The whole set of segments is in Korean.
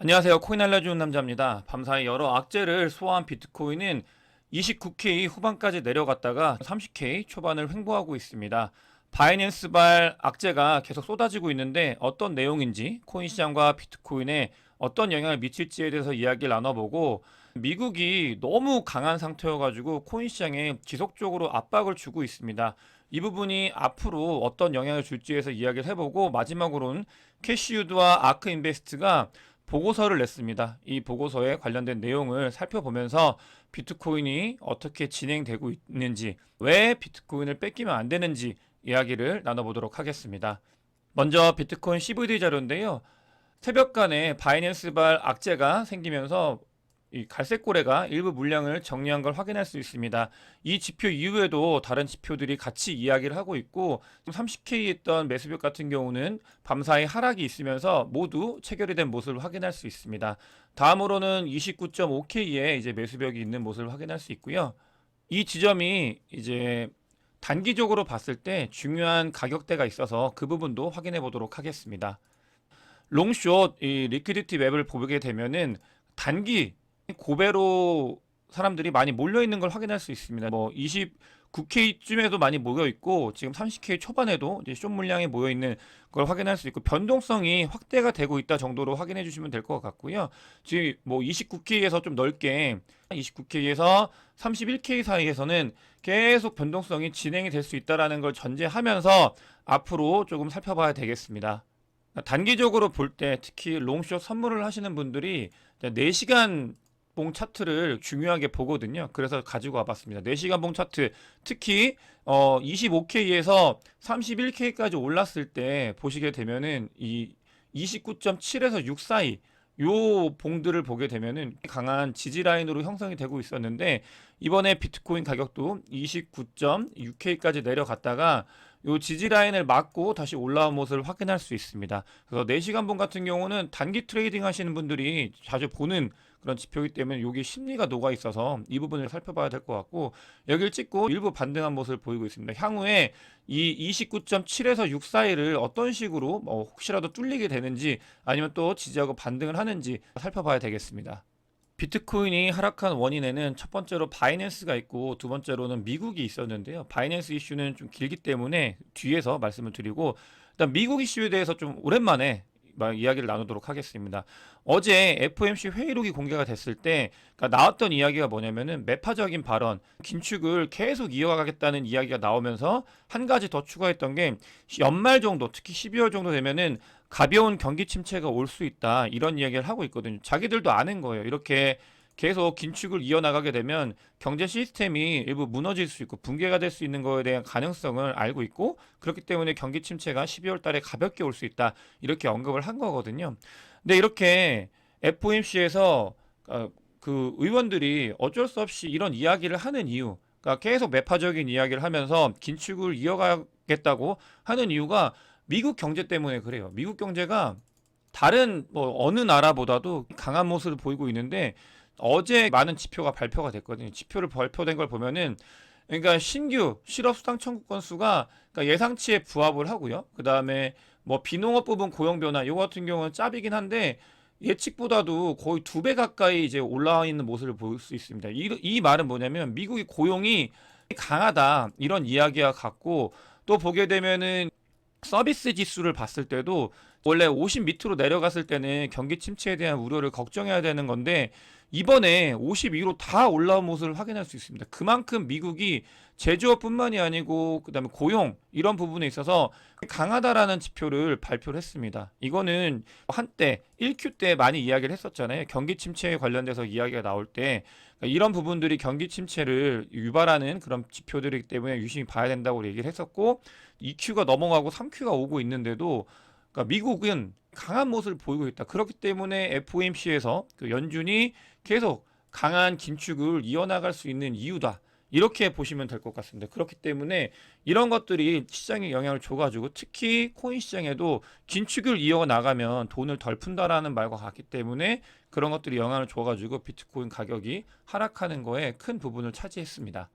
안녕하세요. 코인 알려주는 남자입니다. 밤사이 여러 악재를 소화한 비트코인은 29K 후반까지 내려갔다가 30K 초반을 횡보하고 있습니다. 바이낸스발 악재가 계속 쏟아지고 있는데 어떤 내용인지 코인 시장과 비트코인에 어떤 영향을 미칠지에 대해서 이야기를 나눠보고, 미국이 너무 강한 상태여가지고 코인 시장에 지속적으로 압박을 주고 있습니다. 이 부분이 앞으로 어떤 영향을 줄지에서 이야기를 해보고, 마지막으로는 캐시우드와 아크 인베스트가 보고서를 냈습니다. 이 보고서에 관련된 내용을 살펴보면서 비트코인이 어떻게 진행되고 있는지, 왜 비트코인을 뺏기면 안 되는지 이야기를 나눠보도록 하겠습니다. 먼저 비트코인 CVD 자료인데요. 새벽간에 바이낸스발 악재가 생기면서 이 갈색고래가 일부 물량을 정리한 걸 확인할 수 있습니다. 이 지표 이후에도 다른 지표들이 같이 이야기를 하고 있고, 30K 했던 매수벽 같은 경우는 밤사이 하락이 있으면서 모두 체결이 된 모습을 확인할 수 있습니다. 다음으로는 29.5K에 이제 매수벽이 있는 모습을 확인할 수 있고요. 이 지점이 이제 단기적으로 봤을 때 중요한 가격대가 있어서 그 부분도 확인해 보도록 하겠습니다. 롱숏 이 리퀴디티 맵을 보게 되면은 단기 고배로 사람들이 많이 몰려 있는 걸 확인할 수 있습니다. 뭐 29K쯤에도 많이 모여 있고, 지금 30K 초반에도 이제 숏 물량이 모여 있는 걸 확인할 수 있고, 변동성이 확대가 되고 있다 정도로 확인해 주시면 될 것 같고요. 지금 뭐 29K에서 좀 넓게 29K에서 31K 사이에서는 계속 변동성이 진행이 될 수 있다라는 걸 전제하면서 앞으로 조금 살펴봐야 되겠습니다. 단기적으로 볼 때 특히 롱숏 선물을 하시는 분들이 4시간 봉 차트를 중요하게 보거든요. 그래서 가지고 와봤습니다. 4시간 봉 차트, 특히 25K에서 31K까지 올랐을 때 보시게 되면은 이 29.7에서 6 사이 요 봉들을 보게 되면은 강한 지지 라인으로 형성이 되고 있었는데, 이번에 비트코인 가격도 29.6K까지 내려갔다가 요 지지 라인을 맞고 다시 올라온 모습을 확인할 수 있습니다. 그래서 4시간 봉 같은 경우는 단기 트레이딩 하시는 분들이 자주 보는 그런 지표이기 때문에 여기 심리가 녹아 있어서 이 부분을 살펴봐야 될 것 같고, 여기를 찍고 일부 반등한 모습을 보이고 있습니다. 향후에 이 29.7에서 6 사이를 어떤 식으로 혹시라도 뚫리게 되는지, 아니면 또 지지하고 반등을 하는지 살펴봐야 되겠습니다. 비트코인이 하락한 원인에는 첫 번째로 바이낸스가 있고, 두 번째로는 미국이 있었는데요. 바이낸스 이슈는 좀 길기 때문에 뒤에서 말씀을 드리고, 일단 미국 이슈에 대해서 좀 오랜만에 이야기를 나누도록 하겠습니다. 어제 FOMC 회의록이 공개가 됐을 때 그러니까 나왔던 이야기가 뭐냐면은 매파적인 발언, 긴축을 계속 이어가겠다는 이야기가 나오면서 한 가지 더 추가했던 게, 연말 정도, 특히 12월 정도 되면은 가벼운 경기 침체가 올 수 있다, 이런 이야기를 하고 있거든요. 자기들도 아는 거예요. 이렇게 계속 긴축을 이어나가게 되면 경제 시스템이 일부 무너질 수 있고 붕괴가 될 수 있는 거에 대한 가능성을 알고 있고, 그렇기 때문에 경기 침체가 12월 달에 가볍게 올 수 있다, 이렇게 언급을 한 거거든요. 근데 이렇게 FOMC에서 그 의원들이 어쩔 수 없이 이런 이야기를 하는 이유, 그러니까 계속 매파적인 이야기를 하면서 긴축을 이어가겠다고 하는 이유가 미국 경제 때문에 그래요. 미국 경제가 다른 뭐 어느 나라보다도 강한 모습을 보이고 있는데, 어제 많은 지표가 발표가 됐거든요. 지표를 발표된 걸 보면은, 그러니까 신규 실업 수당 청구 건수가 그러니까 예상치에 부합을 하고요. 그 다음에 뭐 비농업 부분 고용 변화, 이거 같은 경우는 짭이긴 한데 예측보다도 거의 2배 가까이 이제 올라와 있는 모습을 볼 수 있습니다. 이 말은 뭐냐면 미국이 고용이 강하다, 이런 이야기와 같고, 또 보게 되면은 서비스 지수를 봤을 때도 원래 50 밑으로 내려갔을 때는 경기 침체에 대한 우려를 걱정해야 되는 건데, 이번에 52로 다 올라온 모습을 확인할 수 있습니다. 그만큼 미국이 제조업뿐만이 아니고 그다음에 고용, 이런 부분에 있어서 강하다라는 지표를 발표를 했습니다. 이거는 한때 1Q 때 많이 이야기를 했었잖아요. 경기 침체에 관련돼서 이야기가 나올 때 이런 부분들이 경기 침체를 유발하는 그런 지표들이기 때문에 유심히 봐야 된다고 얘기를 했었고, 2Q가 넘어가고 3Q가 오고 있는데도 그러니까 미국은 강한 모습을 보이고 있다. 그렇기 때문에 FOMC에서 그 연준이 계속 강한 긴축을 이어나갈 수 있는 이유다, 이렇게 보시면 될 것 같습니다. 그렇기 때문에 이런 것들이 시장에 영향을 줘가지고, 특히 코인 시장에도 긴축을 이어나가면 돈을 덜 푼다라는 말과 같기 때문에 그런 것들이 영향을 줘가지고 비트코인 가격이 하락하는 거에 큰 부분을 차지했습니다.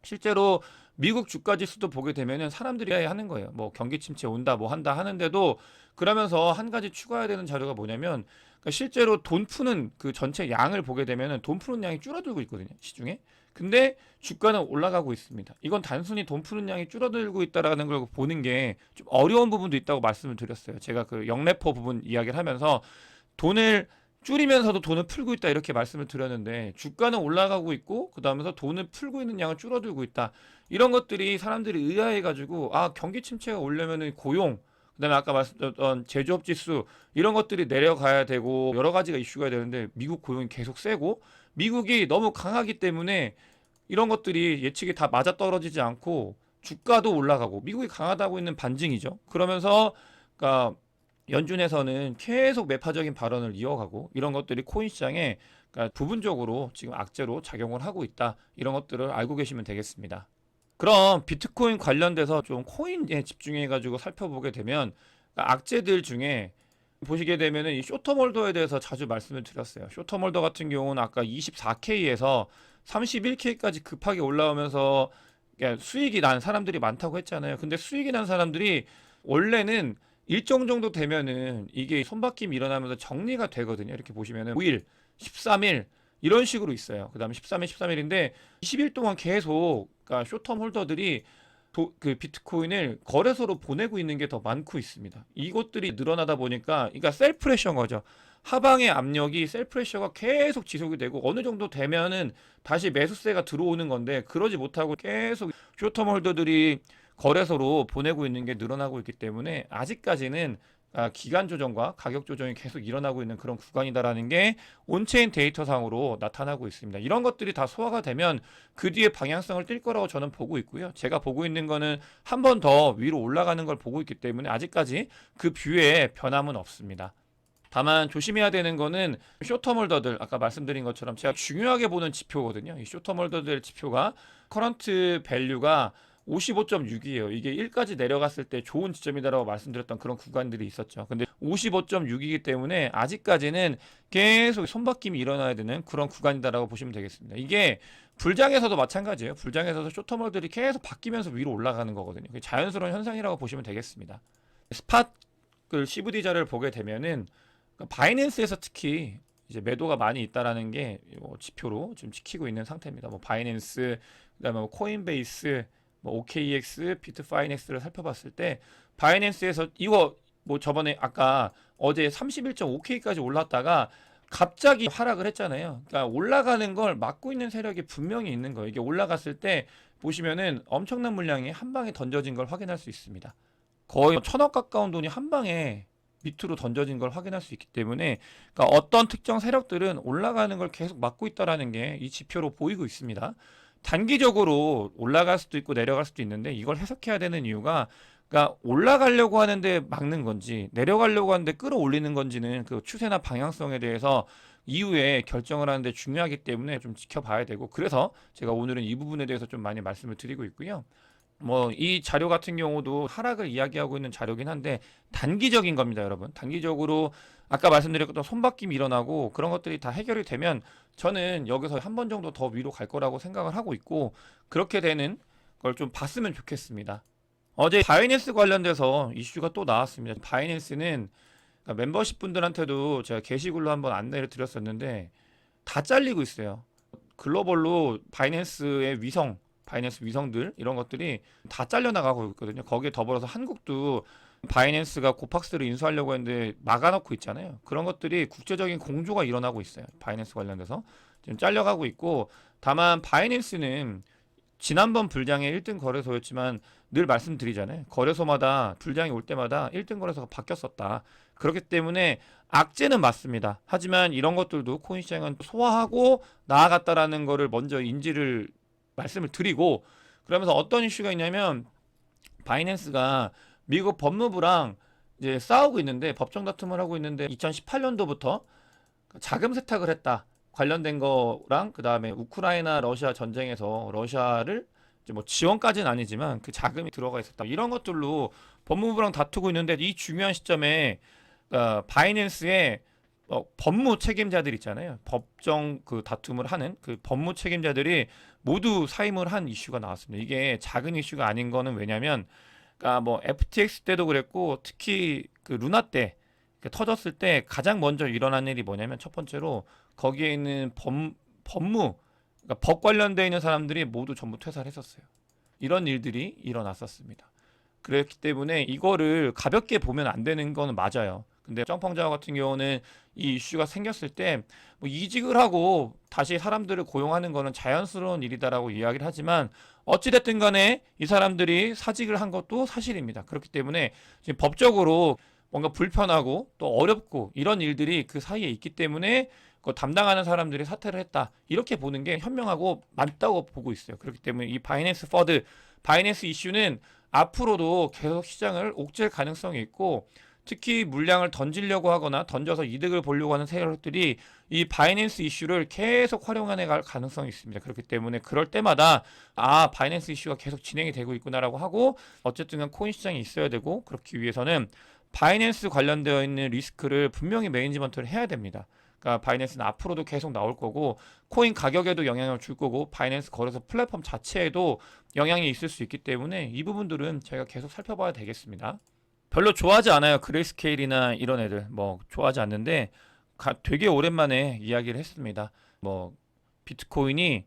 실제로 미국 주가 지수도 보게 되면은 사람들이 하는 거예요. 뭐 경기 침체 온다, 뭐 한다 하는데도, 그러면서 한 가지 추가해야 되는 자료가 뭐냐면, 그러니까 실제로 돈 푸는 그 전체 양을 보게 되면은 돈 푸는 양이 줄어들고 있거든요, 시중에. 근데 주가는 올라가고 있습니다. 이건 단순히 돈 푸는 양이 줄어들고 있다라는 걸 보는 게 좀 어려운 부분도 있다고 말씀을 드렸어요. 제가 그 영래포 부분 이야기를 하면서 돈을 줄이면서도 돈을 풀고 있다 이렇게 말씀을 드렸는데 주가는 올라가고 있고 그 다음에서 돈을 풀고 있는 양은 줄어들고 있다. 이런 것들이 사람들이 의아해 가지고 아 경기 침체가 오려면은 고용 그다음에 아까 말씀드렸던 제조업 지수 이런 것들이 내려가야 되고 여러 가지가 이슈가 되는데 미국 고용이 계속 세고 미국이 너무 강하기 때문에 이런 것들이 예측이 다 맞아떨어지지 않고 주가도 올라가고 미국이 강하다고 있는 반증이죠. 그러면서 그러니까 연준에서는 계속 매파적인 발언을 이어가고 이런 것들이 코인 시장에 그러니까 부분적으로 지금 악재로 작용을 하고 있다. 이런 것들을 알고 계시면 되겠습니다. 그럼 비트코인 관련돼서 좀 코인에 집중해 가지고 살펴보게 되면 그러니까 악재들 중에 보시게 되면은 이 쇼터몰더에 대해서 자주 말씀을 드렸어요. 쇼터몰더 같은 경우는 아까 24K에서 31K까지 급하게 올라오면서 수익이 난 사람들이 많다고 했잖아요. 근데 수익이 난 사람들이 원래는 일정 정도 되면은 이게 손바뀜이 일어나면서 정리가 되거든요. 이렇게 보시면은 5일, 13일 이런 식으로 있어요. 그다음에 13일, 13일인데 20일 동안 계속 그러니까 쇼텀 홀더들이 그 비트코인을 거래소로 보내고 있는 게 더 많고 있습니다. 이것들이 늘어나다 보니까 그러니까 셀프레셔인 거죠. 하방의 압력이 셀프레셔가 계속 지속이 되고 어느 정도 되면은 다시 매수세가 들어오는 건데 그러지 못하고 계속 쇼텀 홀더들이 거래소로 보내고 있는 게 늘어나고 있기 때문에 아직까지는 기간 조정과 가격 조정이 계속 일어나고 있는 그런 구간이다라는 게 온체인 데이터상으로 나타나고 있습니다. 이런 것들이 다 소화가 되면 그 뒤에 방향성을 띌 거라고 저는 보고 있고요. 제가 보고 있는 거는 한 번 더 위로 올라가는 걸 보고 있기 때문에 아직까지 그 뷰에 변함은 없습니다. 다만 조심해야 되는 거는 쇼터몰더들 아까 말씀드린 것처럼 제가 중요하게 보는 지표거든요. 이 쇼터몰더들 지표가 커런트 밸류가 55.6이에요. 이게 1까지 내려갔을 때 좋은 지점이다라고 말씀드렸던 그런 구간들이 있었죠. 근데 55.6이기 때문에 아직까지는 계속 손바뀜이 일어나야 되는 그런 구간이다라고 보시면 되겠습니다. 이게 불장에서도 마찬가지예요. 불장에서도 쇼터몰들이 계속 바뀌면서 위로 올라가는 거거든요. 자연스러운 현상이라고 보시면 되겠습니다. 스팟 그 CVD 자를 보게 되면은 바이낸스에서 특히 이제 매도가 많이 있다라는 게 지표로 지금 지키고 있는 상태입니다. 뭐 바이낸스, 그다음에 뭐 코인베이스, 뭐 OKX, 비트파이넥스를 살펴봤을 때 바이낸스에서 이거 뭐 저번에 아까 어제 31.5K까지 올랐다가 갑자기 하락을 했잖아요. 그러니까 올라가는 걸 막고 있는 세력이 분명히 있는 거예요. 이게 올라갔을 때 보시면은 엄청난 물량이 한 방에 던져진 걸 확인할 수 있습니다. 거의 1,000억 가까운 돈이 한 방에 밑으로 던져진 걸 확인할 수 있기 때문에 그러니까 어떤 특정 세력들은 올라가는 걸 계속 막고 있다라는 게 이 지표로 보이고 있습니다. 단기적으로 올라갈 수도 있고 내려갈 수도 있는데 이걸 해석해야 되는 이유가 그러니까 올라가려고 하는데 막는 건지 내려가려고 하는데 끌어올리는 건지는 그 추세나 방향성에 대해서 이후에 결정을 하는데 중요하기 때문에 좀 지켜봐야 되고 그래서 제가 오늘은 이 부분에 대해서 좀 많이 말씀을 드리고 있고요. 뭐 이 자료 같은 경우도 하락을 이야기하고 있는 자료긴 한데 단기적인 겁니다, 여러분. 단기적으로 아까 말씀드렸던 손바뀜이 일어나고 그런 것들이 다 해결이 되면 저는 여기서 한 번 정도 더 위로 갈 거라고 생각을 하고 있고 그렇게 되는 걸 좀 봤으면 좋겠습니다. 어제 바이낸스 관련돼서 이슈가 또 나왔습니다. 바이낸스는 그러니까 멤버십 분들한테도 제가 게시글로 한번 안내를 드렸었는데 다 잘리고 있어요. 글로벌로 바이낸스의 위성 바이낸스 위성들 이런 것들이 다 잘려나가고 있거든요. 거기에 더불어서 한국도 바이낸스가 고팍스를 인수하려고 했는데 막아놓고 있잖아요. 그런 것들이 국제적인 공조가 일어나고 있어요. 바이낸스 관련돼서 지금 잘려가고 있고 다만 바이낸스는 지난번 불장의 1등 거래소였지만 늘 말씀드리잖아요. 거래소마다 불장이 올 때마다 1등 거래소가 바뀌었었다. 그렇기 때문에 악재는 맞습니다. 하지만 이런 것들도 코인 시장은 소화하고 나아갔다라는 거를 먼저 인지를 말씀을 드리고 그러면서 어떤 이슈가 있냐면 바이낸스가 미국 법무부랑 이제 싸우고 있는데 법정 다툼을 하고 있는데 2018년도부터 자금 세탁을 했다 관련된 거랑 그 다음에 우크라이나 러시아 전쟁에서 러시아를 이제 뭐 지원까지는 아니지만 그 자금이 들어가 있었다 이런 것들로 법무부랑 다투고 있는데 이 중요한 시점에 바이낸스의 법무 책임자들 있잖아요. 법정 그 다툼을 하는 그 법무 책임자들이 모두 사임을 한 이슈가 나왔습니다. 이게 작은 이슈가 아닌 거는 왜냐면, 그러니까 뭐 FTX 때도 그랬고 특히 그 루나 때 터졌을 때 가장 먼저 일어난 일이 뭐냐면 첫 번째로 거기에 있는 법무, 그러니까 법 관련되어 있는 사람들이 모두 전부 퇴사를 했었어요. 이런 일들이 일어났었습니다. 그렇기 때문에 이거를 가볍게 보면 안 되는 거는 맞아요. 근데 정펑자와 같은 경우는 이 이슈가 생겼을 때 뭐 이직을 하고 다시 사람들을 고용하는 거는 자연스러운 일이다라고 이야기를 하지만 어찌됐든 간에 이 사람들이 사직을 한 것도 사실입니다. 그렇기 때문에 지금 법적으로 뭔가 불편하고 또 어렵고 이런 일들이 그 사이에 있기 때문에 그 담당하는 사람들이 사퇴를 했다. 이렇게 보는 게 현명하고 맞다고 보고 있어요. 그렇기 때문에 이 바이낸스 이슈는 앞으로도 계속 시장을 옥죄할 가능성이 있고 특히 물량을 던지려고 하거나 던져서 이득을 보려고 하는 세력들이 이 바이낸스 이슈를 계속 활용해 갈 가능성이 있습니다. 그렇기 때문에 그럴 때마다 바이낸스 이슈가 계속 진행이 되고 있구나라고 하고 어쨌든 코인 시장이 있어야 되고 그렇기 위해서는 바이낸스 관련되어 있는 리스크를 분명히 매니지먼트를 해야 됩니다. 그러니까 바이낸스는 앞으로도 계속 나올 거고 코인 가격에도 영향을 줄 거고 바이낸스 거래소 플랫폼 자체에도 영향이 있을 수 있기 때문에 이 부분들은 저희가 계속 살펴봐야 되겠습니다. 별로 좋아하지 않아요. 그레이스케일이나 이런 애들 뭐 좋아하지 않는데 되게 오랜만에 이야기를 했습니다. 뭐 비트코인이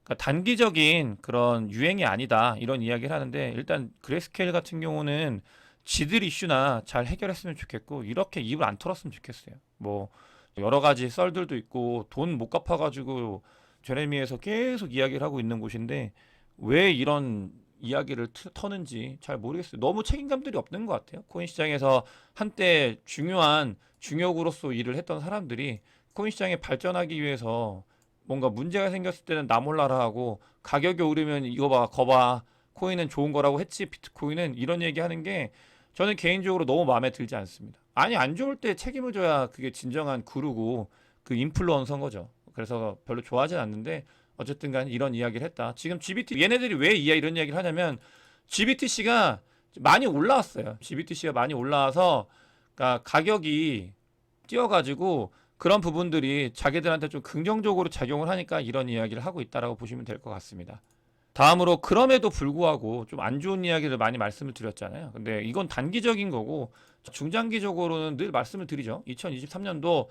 그러니까 단기적인 그런 유행이 아니다 이런 이야기를 하는데 일단 그레이스케일 같은 경우는 지들 이슈나 잘 해결했으면 좋겠고 이렇게 입을 안 털었으면 좋겠어요. 뭐 여러 가지 썰들도 있고 돈 못 갚아가지고 제레미에서 계속 이야기를 하고 있는 곳인데 왜 이런 이야기를 터는지 잘 모르겠어요. 너무 책임감들이 없는 것 같아요. 코인 시장에서 한때 중요한 중역으로서 일을 했던 사람들이 코인 시장에 발전하기 위해서 뭔가 문제가 생겼을 때는 나 몰라라 하고 가격이 오르면 이거 봐, 거봐. 코인은 좋은 거라고 했지 비트코인은 이런 얘기하는 게 저는 개인적으로 너무 마음에 들지 않습니다. 아니 안 좋을 때 책임을 져야 그게 진정한 구루고 그 인플루언서인 거죠. 그래서 별로 좋아하진 않는데 어쨌든 간에 이런 이야기를 했다. 지금 얘네들이 왜 이런 이야기를 하냐면 GBTC가 많이 올라왔어요. GBTC가 많이 올라와서 그러니까 가격이 뛰어가지고 그런 부분들이 자기들한테 좀 긍정적으로 작용을 하니까 이런 이야기를 하고 있다라고 보시면 될 것 같습니다. 다음으로 그럼에도 불구하고 좀 안 좋은 이야기를 많이 말씀을 드렸잖아요. 근데 이건 단기적인 거고 중장기적으로는 늘 말씀을 드리죠. 2023년도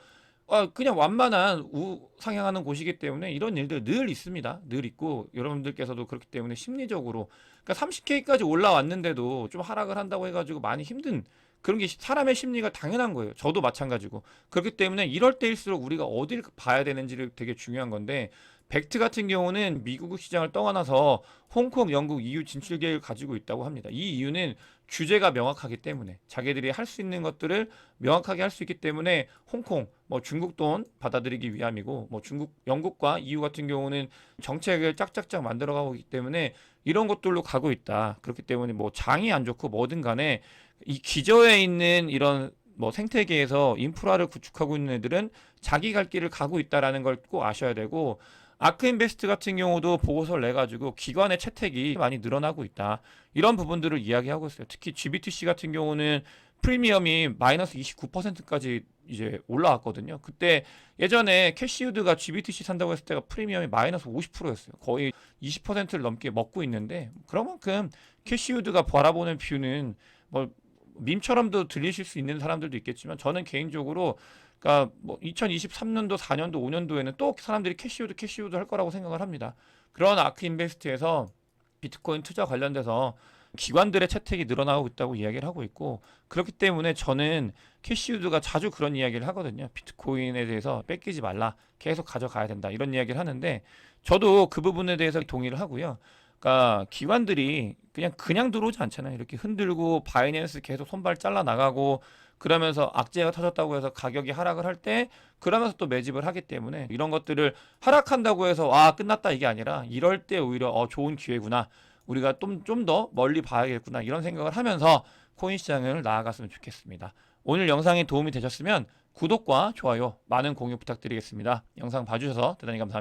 그냥 완만한 우상향하는 곳이기 때문에 이런 일들 늘 있습니다. 늘 있고 여러분들께서도 그렇기 때문에 심리적으로 그러니까 30K까지 올라왔는데도 좀 하락을 한다고 해가지고 많이 힘든 그런 게 사람의 심리가 당연한 거예요. 저도 마찬가지고 그렇기 때문에 이럴 때일수록 우리가 어딜 봐야 되는지를 되게 중요한 건데 벡트 같은 경우는 미국 시장을 떠나서 홍콩, 영국, EU 진출 계획을 가지고 있다고 합니다. 이 이유는 규제가 명확하기 때문에 자기들이 할 수 있는 것들을 명확하게 할 수 있기 때문에 홍콩, 뭐 중국 돈 받아들이기 위함이고 뭐 영국과 EU 같은 경우는 정책을 짝짝짝 만들어가고 있기 때문에 이런 것들로 가고 있다. 그렇기 때문에 뭐 장이 안 좋고 뭐든 간에 이 기저에 있는 이런 뭐 생태계에서 인프라를 구축하고 있는 애들은 자기 갈 길을 가고 있다라는 걸 꼭 아셔야 되고 아크인베스트 같은 경우도 보고서를 내가지고 기관의 채택이 많이 늘어나고 있다. 이런 부분들을 이야기하고 있어요. 특히 GBTC 같은 경우는 프리미엄이 마이너스 29%까지 이제 올라왔거든요. 그때 예전에 캐시우드가 GBTC 산다고 했을 때가 프리미엄이 마이너스 50%였어요. 거의 20%를 넘게 먹고 있는데 그런 만큼 캐시우드가 바라보는 뷰는 뭐 밈처럼도 들리실 수 있는 사람들도 있겠지만 저는 개인적으로 그러니까 뭐 2023년도, 4년도, 5년도에는 또 사람들이 캐시우드 할 거라고 생각을 합니다. 그런 아크 인베스트에서 비트코인 투자 관련돼서 기관들의 채택이 늘어나고 있다고 이야기를 하고 있고 그렇기 때문에 저는 캐시우드가 자주 그런 이야기를 하거든요. 비트코인에 대해서 뺏기지 말라. 계속 가져가야 된다. 이런 이야기를 하는데 저도 그 부분에 대해서 동의를 하고요. 그러니까 기관들이 그냥 들어오지 않잖아요. 이렇게 흔들고 바이낸스 계속 손발 잘라 나가고 그러면서 악재가 터졌다고 해서 가격이 하락을 할 때 그러면서 또 매집을 하기 때문에 이런 것들을 하락한다고 해서 끝났다 이게 아니라 이럴 때 오히려 좋은 기회구나. 우리가 좀 더 멀리 봐야겠구나. 이런 생각을 하면서 코인 시장을 나아갔으면 좋겠습니다. 오늘 영상이 도움이 되셨으면 구독과 좋아요, 많은 공유 부탁드리겠습니다. 영상 봐주셔서 대단히 감사합니다.